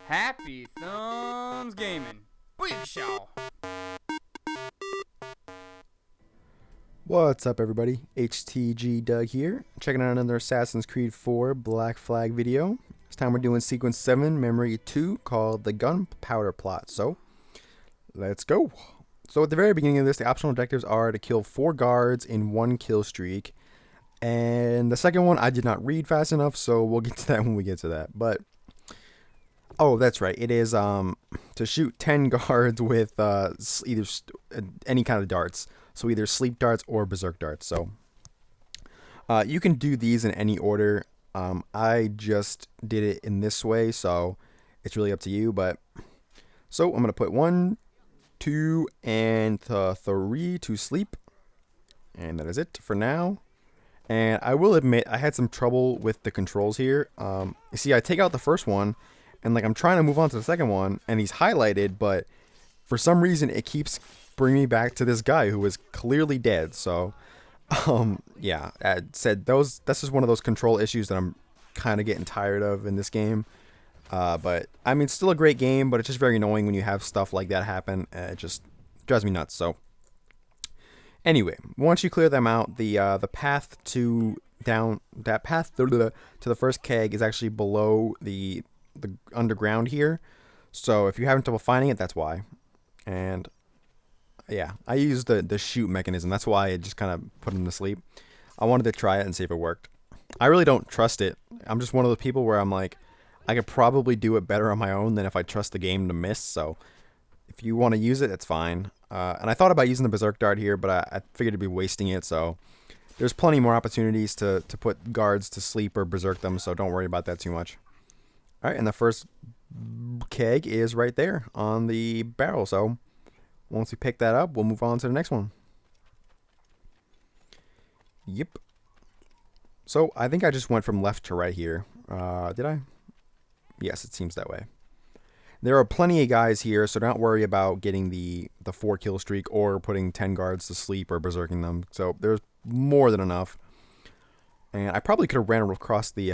Happy Thumbs Gaming. Big show. What's up, everybody? HTG Doug here, checking out another Assassin's Creed 4 Black Flag video. This time we're doing Sequence 7, Memory 2, called the Gunpowder Plot. So, let's go. So at the very beginning of this, the optional objectives are to kill 4 guards in 1 kill streak. And the second one I did not read fast enough, so we'll get to that when we get to that. But, oh, that's right. It is to shoot 10 guards with either any kind of darts. So either sleep darts or berserk darts. So you can do these in any order. I just did it in this way, so it's really up to you. But so I'm gonna put 1, 2, and 3 to sleep, and that is it for now. And I will admit I had some trouble with the controls here. You see, I take out the first one, and like I'm trying to move on to the second one, and he's highlighted, but for some reason it keeps bring me back to this guy who was clearly dead. So yeah, I said this is one of those control issues that I'm kind of getting tired of in this game. But I mean, it's still a great game, but it's just very annoying when you have stuff like that happen. It just drives me nuts. So anyway, once you clear them out, the path to the first keg is actually below the underground here. So if you're having trouble finding it, that's why. And yeah, I used the shoot mechanism. That's why I just kind of put him to sleep. I wanted to try it and see if it worked. I really don't trust it. I'm just one of those people where I'm like, I could probably do it better on my own than if I trust the game to miss. So if you want to use it, it's fine. And I thought about using the berserk dart here, but I figured it'd be wasting it. So there's plenty more opportunities to put guards to sleep or berserk them. So don't worry about that too much. All right, and the first keg is right there on the barrel. So once we pick that up, we'll move on to the next one. Yep. So I think I just went from left to right here. Did I? Yes, it seems that way. There are plenty of guys here, so don't worry about getting the 4 kill streak or putting 10 guards to sleep or berserking them. So there's more than enough. And I probably could have ran across the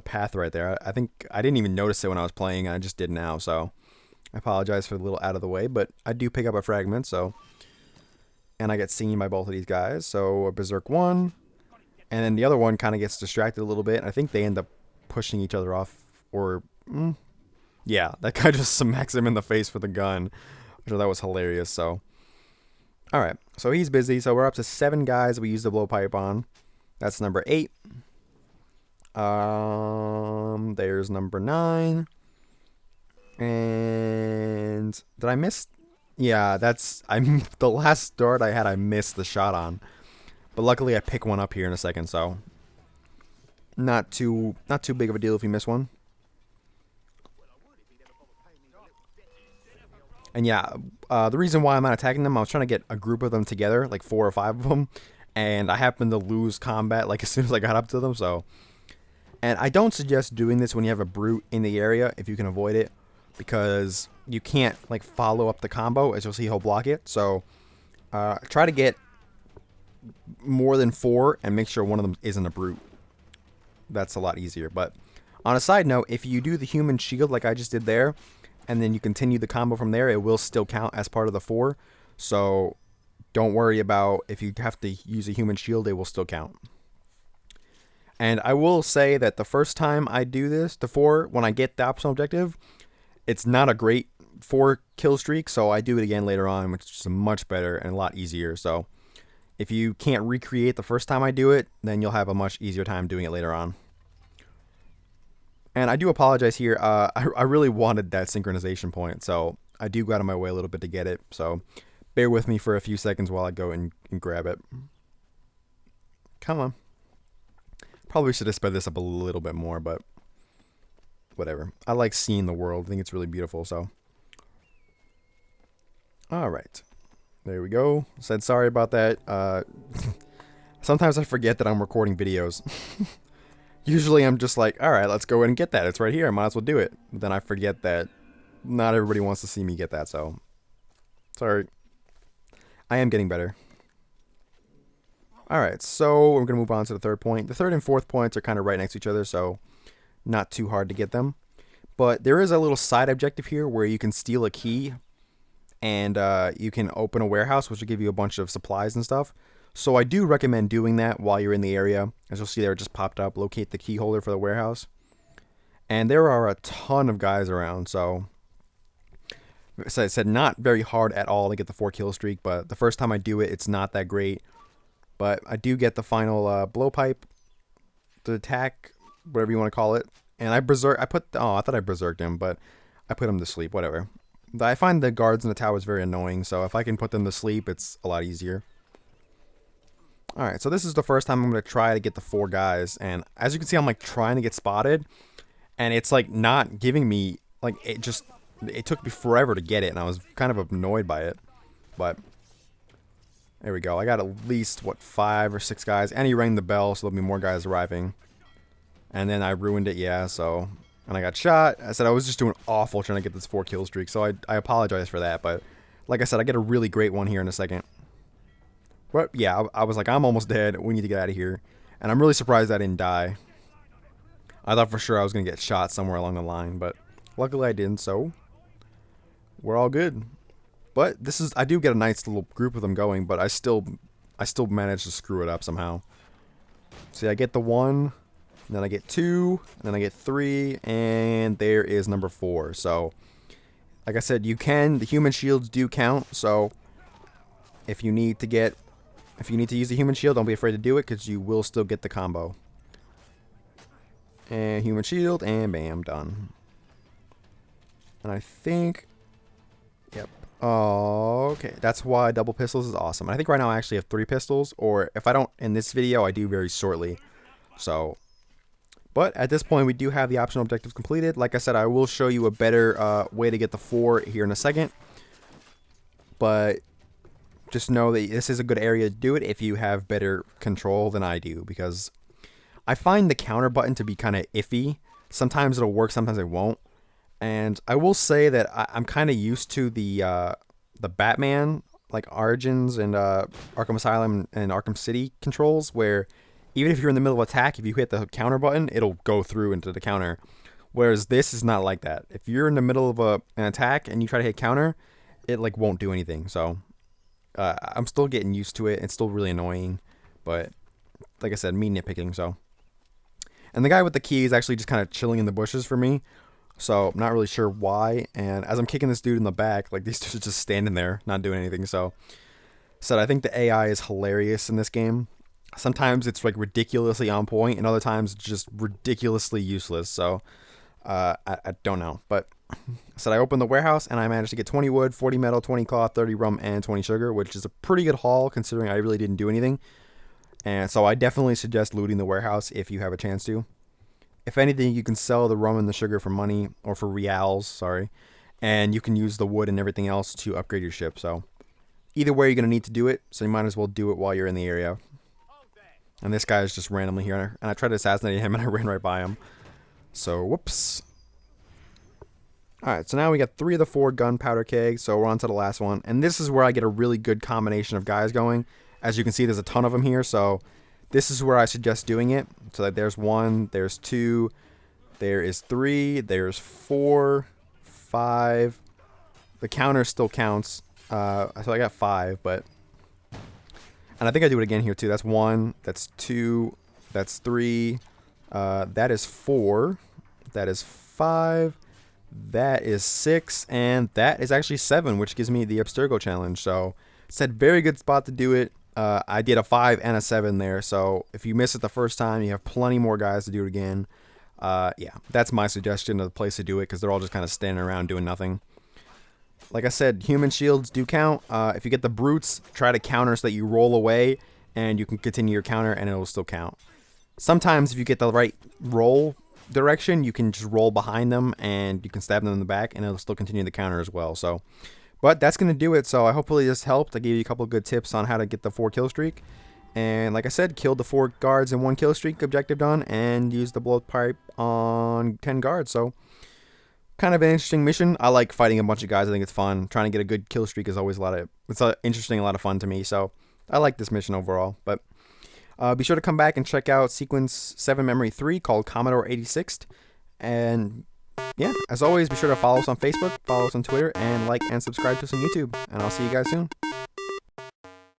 path right there. I think I didn't even notice it when I was playing. I just did now, so I apologize for a little out of the way, but I do pick up a fragment, so. And I get seen by both of these guys. So a berserk one, and then the other one kind of gets distracted a little bit. I think they end up pushing each other off, or yeah, that guy just smacks him in the face with a gun. I thought that was hilarious. So, all right, so he's busy. So we're up to 7 guys we use the blowpipe on. That's number 8. There's number 9. And did I miss? Yeah, I'm the last dart I had. I missed the shot on, but luckily I pick one up here in a second, so not too big of a deal if you miss one. And yeah, the reason why I'm not attacking them, I was trying to get a group of them together, like 4 or 5 of them, and I happened to lose combat like as soon as I got up to them. So, and I don't suggest doing this when you have a brute in the area if you can avoid it, because you can't like follow up the combo, as you'll see he'll block it. So try to get more than 4 and make sure one of them isn't a brute. That's a lot easier. But on a side note, if you do the human shield like I just did there, and then you continue the combo from there, it will still count as part of the 4. So don't worry about if you have to use a human shield, it will still count. And I will say that the first time I do this, the 4, when I get the optional objective, it's not a great 4 kill streak, so I do it again later on, which is much better and a lot easier. So if you can't recreate the first time I do it, then you'll have a much easier time doing it later on. And I do apologize here. I really wanted that synchronization point, so I do go out of my way a little bit to get it. So bear with me for a few seconds while I go and grab it. Come on. Probably should have sped this up a little bit more, but whatever. I like seeing the world. I think it's really beautiful, so. All right. There we go. Said sorry about that. Sometimes I forget that I'm recording videos. Usually I'm just like, all right, let's go and get that. It's right here. I might as well do it. But then I forget that not everybody wants to see me get that, so. Sorry. I am getting better. All right, so we're going to move on to the third point. The third and fourth points are kind of right next to each other, so not too hard to get them. But there is a little side objective here where you can steal a key and you can open a warehouse, which will give you a bunch of supplies and stuff. So I do recommend doing that while you're in the area. As you'll see there, it just popped up. Locate the key holder for the warehouse. And there are a ton of guys around, so as I said, not very hard at all to get the 4 kill streak, but the first time I do it, it's not that great. But I do get the final blowpipe, the attack, whatever you want to call it. And I thought I berserked him, but I put him to sleep, whatever. I find the guards in the towers very annoying, so if I can put them to sleep, it's a lot easier. Alright, so this is the first time I'm going to try to get the 4 guys, and as you can see, I'm like trying to get spotted, and it's like not giving me, like it took me forever to get it, and I was kind of annoyed by it. But there we go. I got at least, what, 5 or 6 guys, and he rang the bell, so there'll be more guys arriving. And then I ruined it, yeah, so, and I got shot. I said I was just doing awful trying to get this 4 kill streak, so I apologize for that, but like I said, I get a really great one here in a second. But yeah, I was like, I'm almost dead, we need to get out of here. And I'm really surprised I didn't die. I thought for sure I was going to get shot somewhere along the line, but luckily I didn't, so we're all good. But I do get a nice little group of them going, but I still managed to screw it up somehow. See, I get the 1, then I get 2, and then I get 3, and there is number 4. So, like I said, the human shields do count, so if you need to use the human shield, don't be afraid to do it, because you will still get the combo. And human shield, and bam, done. And I think, yep. Oh, okay. That's why double pistols is awesome. And I think right now I actually have 3 pistols, or if I don't in this video, I do very shortly. So, but at this point, we do have the optional objectives completed. Like I said, I will show you a better way to get the 4 here in a second. But just know that this is a good area to do it if you have better control than I do, because I find the counter button to be kind of iffy. Sometimes it'll work, sometimes it won't. And I will say that I'm kind of used to the Batman, like Origins and Arkham Asylum and Arkham City controls, where even if you're in the middle of attack, if you hit the counter button, it'll go through into the counter. Whereas this is not like that. If you're in the middle of an attack and you try to hit counter, it like won't do anything. So I'm still getting used to it. It's still really annoying, but like I said, me nitpicking. So, and the guy with the key is actually just kind of chilling in the bushes for me. So I'm not really sure why. And as I'm kicking this dude in the back, like these dudes are just standing there, not doing anything. So I think the AI is hilarious in this game. Sometimes it's like ridiculously on point, and other times it's just ridiculously useless. So I don't know. But I opened the warehouse and I managed to get 20 wood, 40 metal, 20 cloth, 30 rum, and 20 sugar, which is a pretty good haul considering I really didn't do anything. And so I definitely suggest looting the warehouse if you have a chance to. If anything, you can sell the rum and the sugar for money, or for reals, sorry. And you can use the wood and everything else to upgrade your ship. So either way, you're going to need to do it. So you might as well do it while you're in the area. And this guy is just randomly here. And I tried to assassinate him and I ran right by him. So, whoops. Alright, so now we got 3 of the 4 gunpowder kegs. So we're on to the last one. And this is where I get a really good combination of guys going. As you can see, there's a ton of them here. So this is where I suggest doing it. So that there's 1, there's 2, there is 3, there's 4, 5. The counter still counts. So I got 5, but... And I think I do it again here too. That's 1, that's 2, that's 3, that is 4, that is 5, that is 6, and that is actually 7, which gives me the Abstergo challenge. So it's a very good spot to do it. I did a 5 and a 7 there, so if you miss it the first time, you have plenty more guys to do it again. Yeah, that's my suggestion of the place to do it, because they're all just kind of standing around doing nothing. Like I said, human shields do count. If you get the brutes, try to counter so that you roll away, and you can continue your counter, and it will still count. Sometimes if you get the right roll direction, you can just roll behind them, and you can stab them in the back, and it'll still continue the counter as well. So, but that's going to do it. So I hopefully this helped. I gave you a couple of good tips on how to get the 4 kill streak. And like I said, killed the 4 guards in 1 kill streak, objective done, and used the blowpipe on 10 guards. So kind of an interesting mission. I like fighting a bunch of guys. I think it's fun. Trying to get a good kill streak is always it's interesting, a lot of fun to me. So I like this mission overall. But be sure to come back and check out Sequence 7 Memory 3 called Commodore 86th. And yeah, as always, be sure to follow us on Facebook, follow us on Twitter, and like and subscribe to us on YouTube. And I'll see you guys soon.